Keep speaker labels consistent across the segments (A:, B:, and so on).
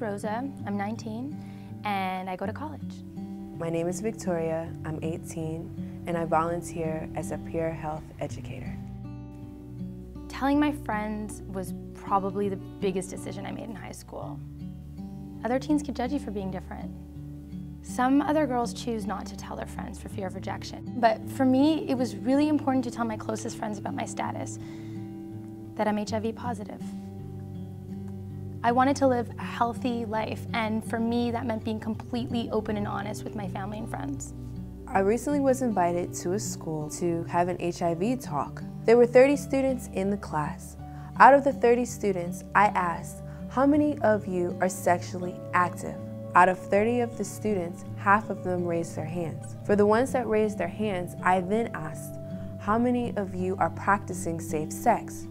A: Rosa, I'm 19, and I go to college.
B: My name is Victoria, I'm 18, and I volunteer as a peer health educator.
A: Telling my friends was probably the biggest decision I made in high school. Other teens could judge you for being different. Some other girls choose not to tell their friends for fear of rejection. But for me, it was really important to tell my closest friends about my status, that I'm HIV positive. I wanted to live a healthy life, and for me, that meant being completely open and honest with my family and friends.
B: I recently was invited to a school to have an HIV talk. There were 30 students in the class. Out of the 30 students, I asked, how many of you are sexually active? Out of 30 of the students, half of them raised their hands. For the ones that raised their hands, I then asked, how many of you are practicing safe sex?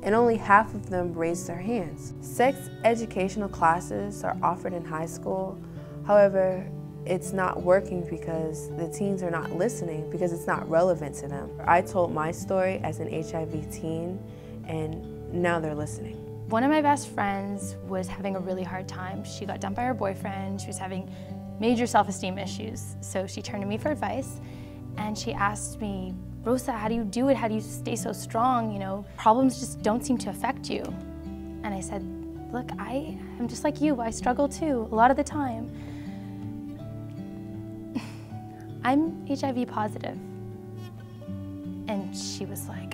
B: And only half of them raised their hands. Sex educational classes are offered in high school. However, it's not working because the teens are not listening, because it's not relevant to them. I told my story as an HIV teen, and now they're listening.
A: One of my best friends was having a really hard time. She got dumped by her boyfriend. She was having major self-esteem issues. So she turned to me for advice, and she asked me, Rosa, how do you do it? How do you stay so strong? You know, problems just don't seem to affect you. And I said, look, I'm just like you. I struggle too, a lot of the time. I'm HIV positive. And she was like,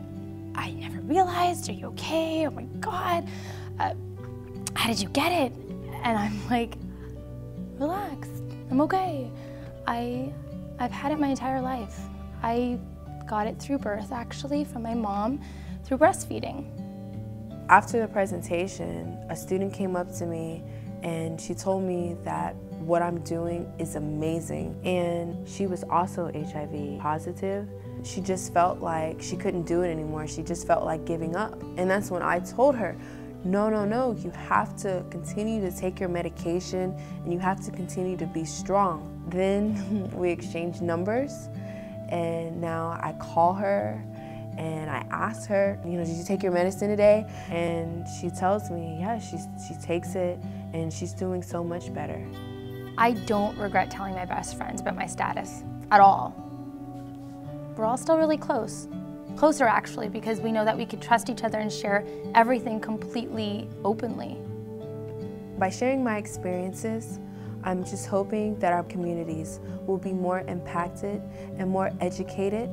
A: I never realized. Are you okay? Oh my God. How did you get it? And I'm like, relax. I'm okay. I've had it my entire life. I got it through birth, actually, from my mom, through breastfeeding.
B: After the presentation, a student came up to me and she told me that what I'm doing is amazing. And she was also HIV positive. She just felt like she couldn't do it anymore. She just felt like giving up. And that's when I told her, no, you have to continue to take your medication and you have to continue to be strong. Then we exchanged numbers, and now I call her and I ask her, did you take your medicine today? And she tells me, yeah, she takes it and she's doing so much better.
A: I don't regret telling my best friends about my status at all. We're all still really close. Closer, actually, because we know that we could trust each other and share everything completely openly.
B: By sharing my experiences, I'm just hoping that our communities will be more impacted and more educated,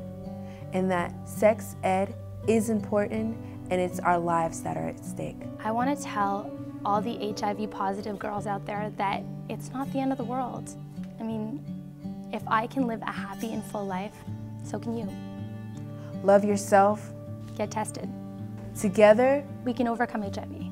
B: and that sex ed is important and it's our lives that are at stake.
A: I want to tell all the HIV positive girls out there that it's not the end of the world. I mean, if I can live a happy and full life, so can you.
B: Love yourself.
A: Get tested.
B: Together,
A: we can overcome HIV.